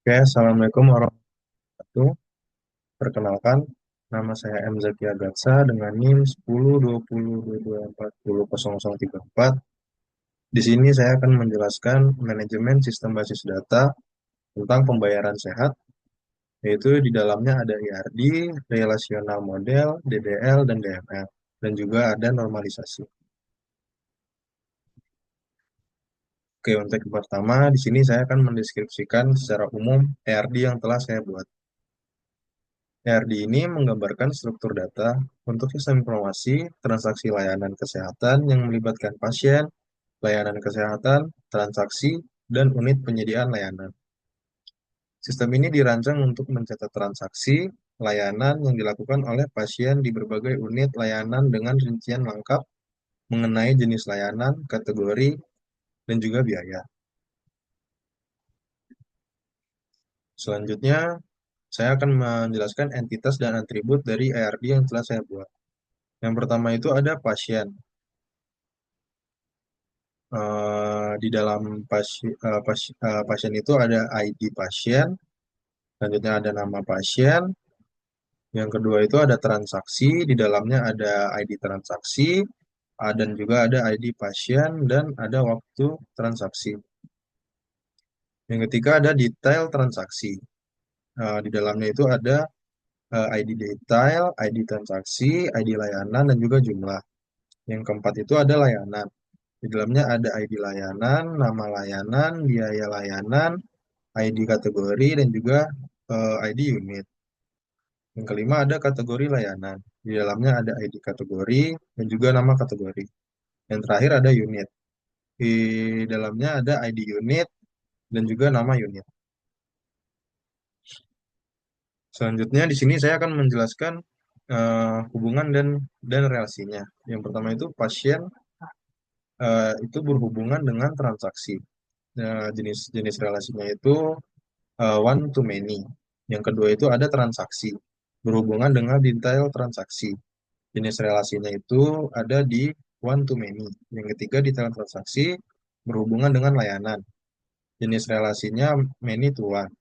Oke, Assalamualaikum warahmatullahi wabarakatuh. Perkenalkan, nama saya M. Zaki Agatsa dengan NIM 102022400034. Di sini saya akan menjelaskan manajemen sistem basis data tentang pembayaran sehat, yaitu di dalamnya ada IRD, relational model, DDL, dan DML, dan juga ada normalisasi. Oke, untuk yang pertama, di sini saya akan mendeskripsikan secara umum IRD yang telah saya buat. ERD ini menggambarkan struktur data untuk sistem informasi transaksi layanan kesehatan yang melibatkan pasien, layanan kesehatan, transaksi, dan unit penyediaan layanan. Sistem ini dirancang untuk mencatat transaksi layanan yang dilakukan oleh pasien di berbagai unit layanan dengan rincian lengkap mengenai jenis layanan, kategori, dan juga biaya. Selanjutnya, saya akan menjelaskan entitas dan atribut dari ERD yang telah saya buat. Yang pertama itu ada pasien. Di dalam pasien itu ada ID pasien, selanjutnya ada nama pasien, yang kedua itu ada transaksi, di dalamnya ada ID transaksi, dan juga ada ID pasien, dan ada waktu transaksi. Yang ketiga ada detail transaksi. Di dalamnya itu ada ID detail, ID transaksi, ID layanan, dan juga jumlah. Yang keempat itu ada layanan. Di dalamnya ada ID layanan, nama layanan, biaya layanan, ID kategori, dan juga ID unit. Yang kelima ada kategori layanan. Di dalamnya ada ID kategori dan juga nama kategori. Yang terakhir ada unit. Di dalamnya ada ID unit dan juga nama unit. Selanjutnya di sini saya akan menjelaskan hubungan dan relasinya. Yang pertama itu pasien itu berhubungan dengan transaksi. Jenis relasinya itu one to many. Yang kedua itu ada transaksi, berhubungan dengan detail transaksi. Jenis relasinya itu ada di one to many. Yang ketiga detail transaksi, berhubungan dengan layanan. Jenis relasinya many to one.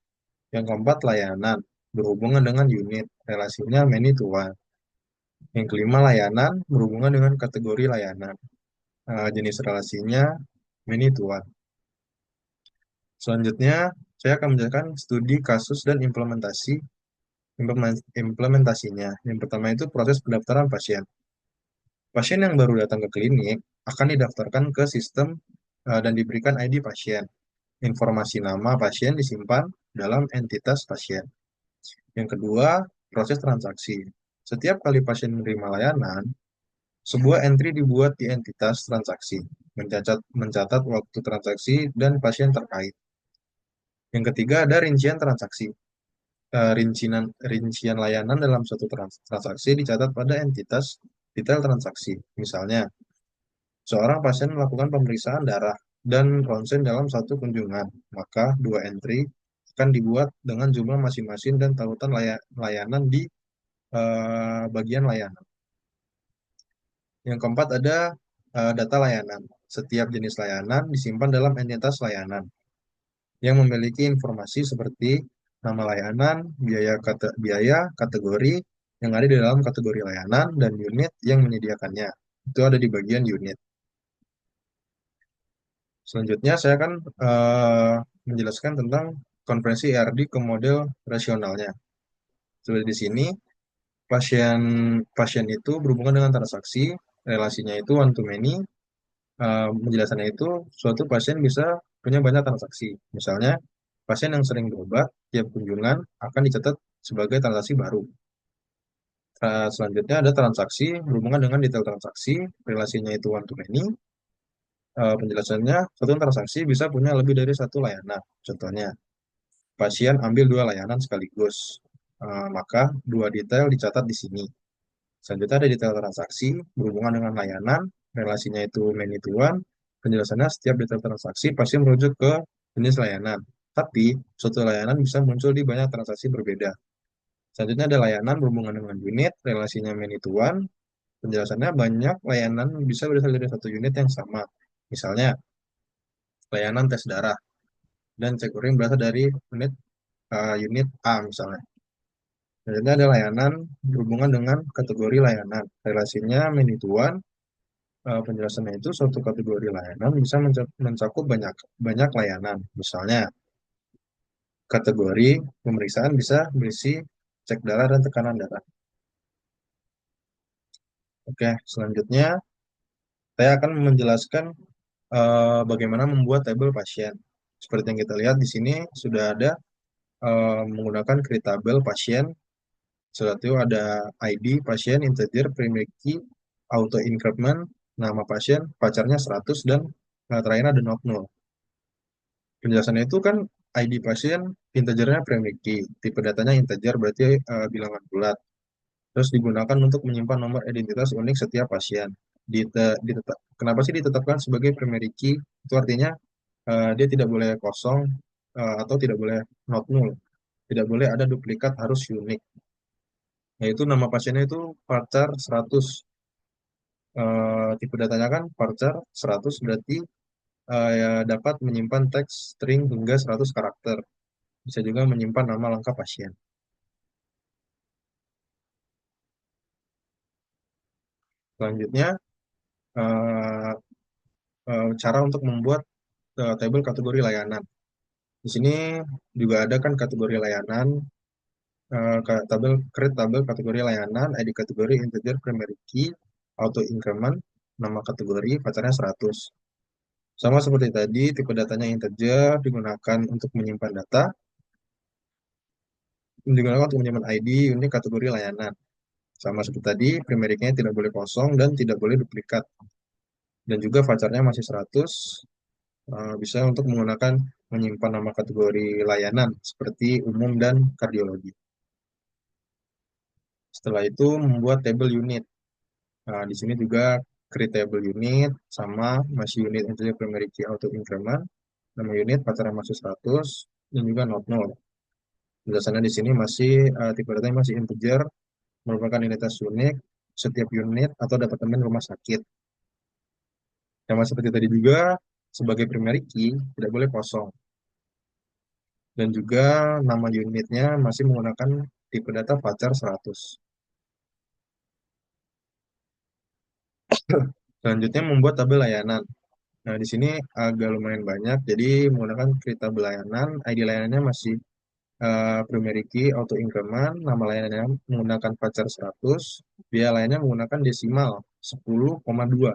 Yang keempat layanan, berhubungan dengan unit. Relasinya many to one. Yang kelima layanan, berhubungan dengan kategori layanan. Jenis relasinya many to one. Selanjutnya, saya akan menjelaskan studi kasus dan implementasinya. Yang pertama itu proses pendaftaran pasien. Pasien yang baru datang ke klinik akan didaftarkan ke sistem dan diberikan ID pasien. Informasi nama pasien disimpan dalam entitas pasien. Yang kedua, proses transaksi. Setiap kali pasien menerima layanan, sebuah entry dibuat di entitas transaksi, mencatat waktu transaksi dan pasien terkait. Yang ketiga, ada rincian transaksi. Rincian layanan dalam suatu transaksi dicatat pada entitas detail transaksi. Misalnya, seorang pasien melakukan pemeriksaan darah dan ronsen dalam satu kunjungan, maka dua entry akan dibuat dengan jumlah masing-masing dan tautan layanan di bagian layanan. Yang keempat ada data layanan. Setiap jenis layanan disimpan dalam entitas layanan yang memiliki informasi seperti nama layanan, biaya, kategori yang ada di dalam kategori layanan, dan unit yang menyediakannya. Itu ada di bagian unit. Selanjutnya saya akan menjelaskan tentang konversi ERD ke model rasionalnya. Seperti di sini, pasien pasien itu berhubungan dengan transaksi, relasinya itu one to many. Penjelasannya itu suatu pasien bisa punya banyak transaksi. Misalnya, pasien yang sering berobat tiap kunjungan akan dicatat sebagai transaksi baru. Selanjutnya ada transaksi berhubungan dengan detail transaksi, relasinya itu one to many. Penjelasannya, suatu transaksi bisa punya lebih dari satu layanan. Contohnya, pasien ambil dua layanan sekaligus, maka dua detail dicatat di sini. Selanjutnya ada detail transaksi berhubungan dengan layanan, relasinya itu many to one. Penjelasannya setiap detail transaksi pasti merujuk ke jenis layanan. Tapi suatu layanan bisa muncul di banyak transaksi berbeda. Selanjutnya ada layanan berhubungan dengan unit, relasinya many to one. Penjelasannya banyak layanan bisa berasal dari satu unit yang sama. Misalnya, layanan tes darah dan cek urin berasal dari unit unit A misalnya. Selanjutnya ada layanan berhubungan dengan kategori layanan. Relasinya many to one. Penjelasannya itu suatu kategori layanan bisa mencakup banyak banyak layanan. Misalnya kategori pemeriksaan bisa berisi cek darah dan tekanan darah. Oke, selanjutnya saya akan menjelaskan bagaimana membuat tabel pasien. Seperti yang kita lihat di sini sudah ada menggunakan create tabel pasien. Setelah itu ada ID pasien, integer, primary key, auto increment, nama pasien, pacarnya 100 dan terakhir ada not null. Penjelasannya itu kan ID pasien, integernya primary key, tipe datanya integer berarti bilangan bulat. Terus digunakan untuk menyimpan nomor identitas unik setiap pasien. Kenapa sih ditetapkan sebagai primary key? Itu artinya dia tidak boleh kosong atau tidak boleh not null. Tidak boleh ada duplikat, harus unik. Yaitu nama pasiennya itu Parcar 100. Tipe datanya kan Parcar 100 berarti ya dapat menyimpan teks string hingga 100 karakter. Bisa juga menyimpan nama lengkap pasien. Selanjutnya, eh, cara untuk membuat tabel kategori layanan. Di sini juga ada kan kategori layanan, tabel create tabel kategori layanan, ID kategori integer primary key, auto increment, nama kategori, pacarnya 100. Sama seperti tadi, tipe datanya integer digunakan untuk menyimpan data, digunakan untuk menyimpan ID unit kategori layanan. Sama seperti tadi, primary key-nya tidak boleh kosong dan tidak boleh duplikat. Dan juga pacarnya masih 100, bisa untuk menggunakan menyimpan nama kategori layanan seperti umum dan kardiologi. Setelah itu membuat tabel unit. Nah, di sini juga create table unit sama masih unit integer primary key auto increment, nama unit pacaran masuk 100 dan juga not null. Penjelasannya di sini masih tipe datanya masih integer, merupakan identitas unik setiap unit atau departemen rumah sakit. Sama seperti tadi juga sebagai primary key tidak boleh kosong dan juga nama unitnya masih menggunakan tipe data pacar 100. Selanjutnya membuat tabel layanan. Nah, di sini agak lumayan banyak, jadi menggunakan create tabel layanan, ID layanannya masih primary key auto increment, nama layanannya menggunakan pacar 100, biaya layannya menggunakan desimal 10,2,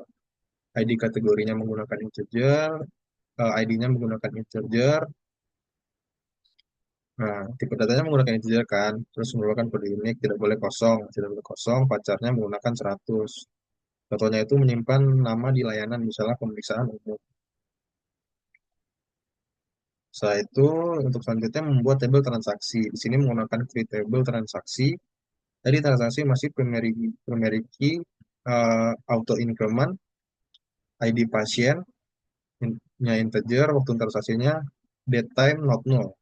ID kategorinya menggunakan integer, ID-nya menggunakan integer, nah tipe datanya menggunakan integer kan, terus merupakan kode unik, tidak boleh kosong, pacarnya menggunakan 100. Contohnya itu menyimpan nama di layanan, misalnya pemeriksaan umum. Setelah itu, untuk selanjutnya membuat tabel transaksi. Di sini menggunakan create table transaksi. Jadi transaksi masih primary key, auto increment, ID pasien, nya integer, waktu transaksinya date time not null.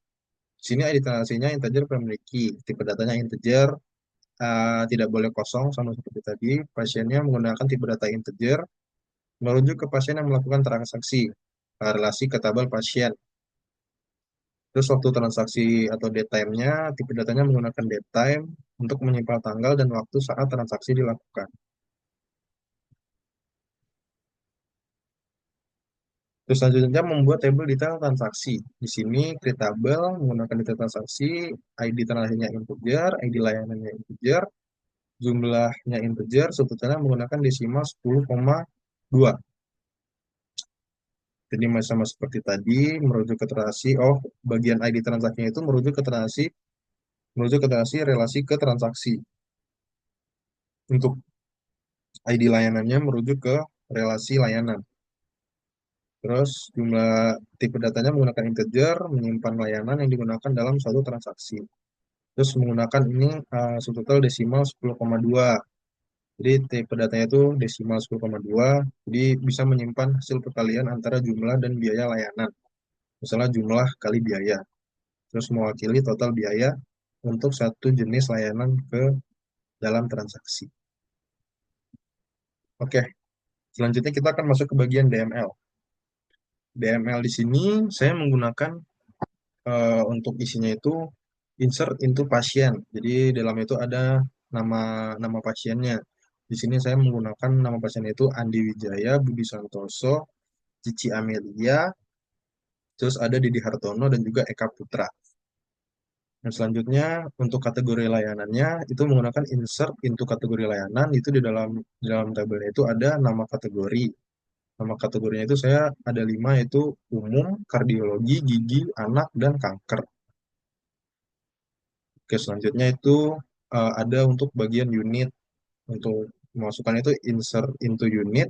Di sini ID transaksinya integer primary key, tipe datanya integer, tidak boleh kosong sama seperti tadi. Pasiennya menggunakan tipe data integer, merujuk ke pasien yang melakukan transaksi, relasi ke tabel pasien. Terus waktu transaksi atau date time-nya, tipe datanya menggunakan date time untuk menyimpan tanggal dan waktu saat transaksi dilakukan. Terus selanjutnya membuat tabel detail transaksi. Di sini create tabel menggunakan detail transaksi, ID transaksinya integer, ID layanannya integer, jumlahnya integer, sebetulnya menggunakan desimal 10,2. Jadi masih sama seperti tadi, merujuk ke transaksi, bagian ID transaksinya itu merujuk ke transaksi relasi ke transaksi. Untuk ID layanannya merujuk ke relasi layanan. Terus jumlah tipe datanya menggunakan integer, menyimpan layanan yang digunakan dalam suatu transaksi. Terus menggunakan ini subtotal desimal 10,2. Jadi tipe datanya itu desimal 10,2. Jadi bisa menyimpan hasil perkalian antara jumlah dan biaya layanan. Misalnya jumlah kali biaya. Terus mewakili total biaya untuk satu jenis layanan ke dalam transaksi. Oke, selanjutnya kita akan masuk ke bagian DML. DML di sini saya menggunakan untuk isinya itu insert into pasien. Jadi dalam itu ada nama nama pasiennya. Di sini saya menggunakan nama pasien itu Andi Wijaya, Budi Santoso, Cici Amelia, terus ada Didi Hartono dan juga Eka Putra. Dan selanjutnya untuk kategori layanannya itu menggunakan insert into kategori layanan itu di dalam tabelnya itu ada nama kategori. Nama kategorinya itu saya ada 5 yaitu umum, kardiologi, gigi, anak, dan kanker. Oke, selanjutnya itu ada untuk bagian unit. Untuk memasukkan itu insert into unit,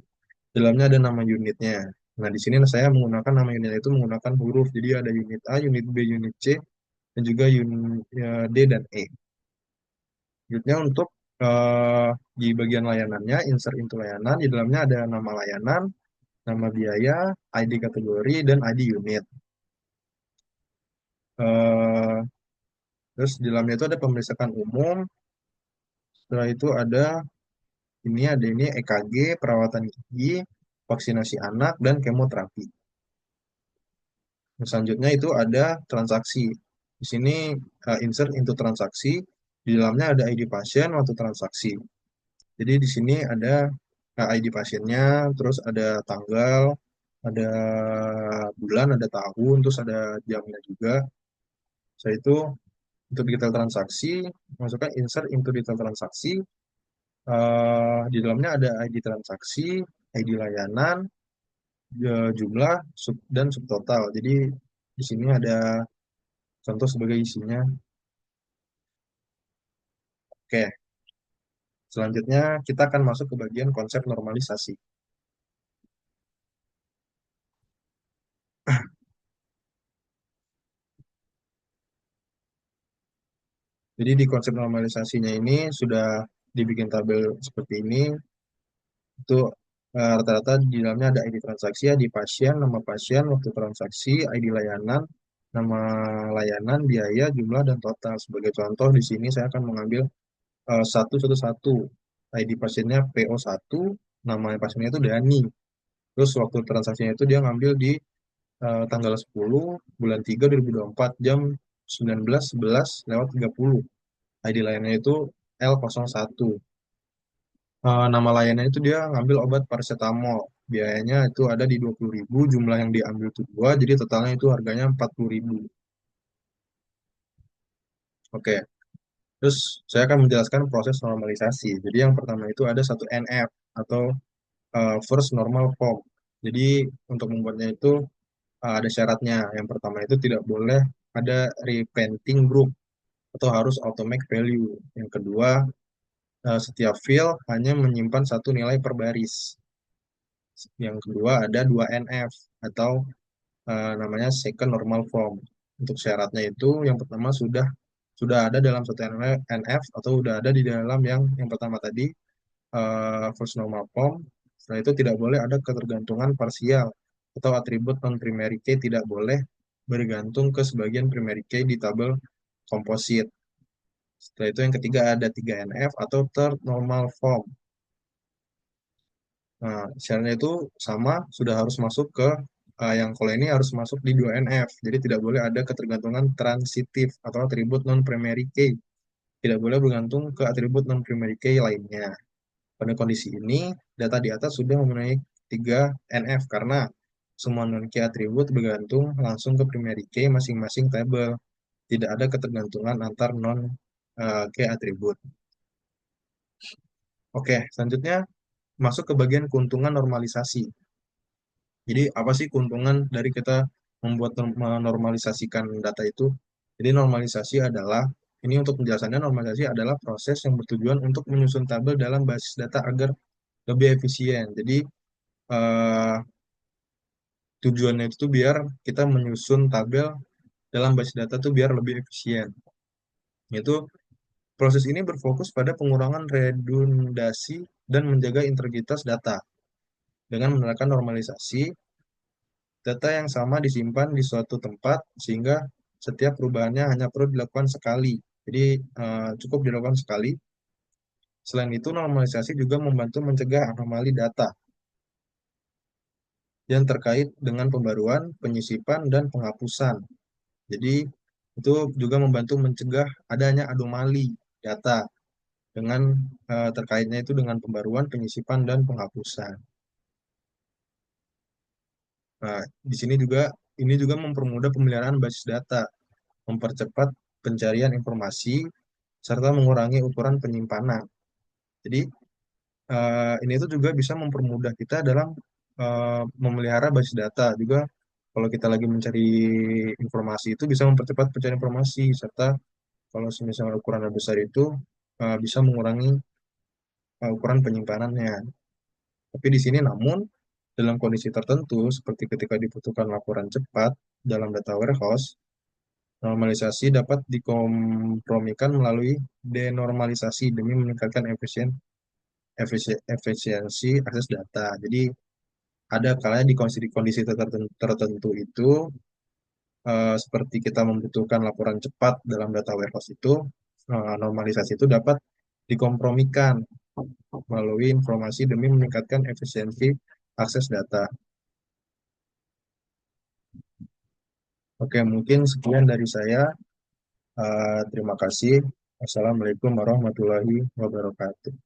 dalamnya ada nama unitnya. Nah, di sini saya menggunakan nama unit itu menggunakan huruf. Jadi ada unit A, unit B, unit C, dan juga unit D dan E. Selanjutnya untuk eh, di bagian layanannya, insert into layanan, di dalamnya ada nama layanan, nama biaya, ID kategori, dan ID unit. Eh, Terus di dalamnya itu ada pemeriksaan umum, setelah itu ada ini EKG, perawatan gigi, vaksinasi anak, dan kemoterapi. Selanjutnya itu ada transaksi. Di sini insert into transaksi, di dalamnya ada ID pasien waktu transaksi. Jadi di sini ada ID pasiennya, terus ada tanggal, ada bulan, ada tahun, terus ada jamnya juga. Setelah itu untuk detail transaksi, masukkan insert into detail transaksi. Di dalamnya ada ID transaksi, ID layanan, jumlah, dan subtotal. Jadi di sini ada contoh sebagai isinya. Oke, selanjutnya kita akan masuk ke bagian konsep normalisasi. Jadi di konsep normalisasinya ini sudah dibikin tabel seperti ini. Itu rata-rata di dalamnya ada ID transaksi, ID pasien, nama pasien, waktu transaksi, ID layanan, nama layanan, biaya, jumlah, dan total. Sebagai contoh di sini saya akan mengambil satu. ID pasiennya PO1, nama pasiennya itu Dani. Terus waktu transaksinya itu dia ngambil di tanggal 10 bulan 3 2024 jam 19.11 lewat 30. ID layannya itu L01. Nama layannya itu dia ngambil obat paracetamol. Biayanya itu ada di 20.000, jumlah yang diambil itu 2, jadi totalnya itu harganya 40.000. Oke, terus saya akan menjelaskan proses normalisasi. Jadi yang pertama itu ada satu NF atau first normal form. Jadi untuk membuatnya itu ada syaratnya. Yang pertama itu tidak boleh ada repainting group atau harus automatic value. Yang kedua, setiap field hanya menyimpan satu nilai per baris. Yang kedua ada 2 NF atau namanya second normal form. Untuk syaratnya itu yang pertama sudah ada dalam satu NF atau sudah ada di dalam yang pertama tadi first normal form. Setelah itu tidak boleh ada ketergantungan parsial atau atribut non primary key tidak boleh bergantung ke sebagian primary key di tabel komposit. Setelah itu yang ketiga ada 3 NF atau third normal form. Nah, syaratnya itu sama, sudah harus masuk ke yang kalau ini harus masuk di 2NF. Jadi tidak boleh ada ketergantungan transitif atau atribut non-primary key. Tidak boleh bergantung ke atribut non-primary key lainnya. Pada kondisi ini, data di atas sudah memenuhi 3NF karena semua non-key atribut bergantung langsung ke primary key masing-masing tabel. Tidak ada ketergantungan antar non-key atribut. Oke, selanjutnya masuk ke bagian keuntungan normalisasi. Jadi apa sih keuntungan dari kita membuat menormalisasikan data itu? Jadi normalisasi adalah, ini untuk penjelasannya, normalisasi adalah proses yang bertujuan untuk menyusun tabel dalam basis data agar lebih efisien. Jadi eh, tujuannya itu biar kita menyusun tabel dalam basis data itu biar lebih efisien. Yaitu proses ini berfokus pada pengurangan redundasi dan menjaga integritas data. Dengan menerapkan normalisasi, data yang sama disimpan di suatu tempat sehingga setiap perubahannya hanya perlu dilakukan sekali. Jadi cukup dilakukan sekali. Selain itu, normalisasi juga membantu mencegah anomali data yang terkait dengan pembaruan, penyisipan, dan penghapusan. Jadi Itu juga membantu mencegah adanya anomali data dengan terkaitnya itu dengan pembaruan, penyisipan, dan penghapusan. Nah, di sini juga ini juga mempermudah pemeliharaan basis data, mempercepat pencarian informasi, serta mengurangi ukuran penyimpanan. Jadi, ini itu juga bisa mempermudah kita dalam memelihara basis data. Juga kalau kita lagi mencari informasi itu bisa mempercepat pencarian informasi, serta kalau misalnya ukurannya besar itu bisa mengurangi ukuran penyimpanannya. Tapi di sini namun dalam kondisi tertentu seperti ketika dibutuhkan laporan cepat dalam data warehouse, normalisasi dapat dikompromikan melalui denormalisasi demi meningkatkan efisiensi akses data. Jadi ada kalanya di kondisi tertentu itu seperti kita membutuhkan laporan cepat dalam data warehouse itu, normalisasi itu dapat dikompromikan melalui informasi demi meningkatkan efisiensi akses data. Oke, mungkin sekian dari saya. Terima kasih. Assalamualaikum warahmatullahi wabarakatuh.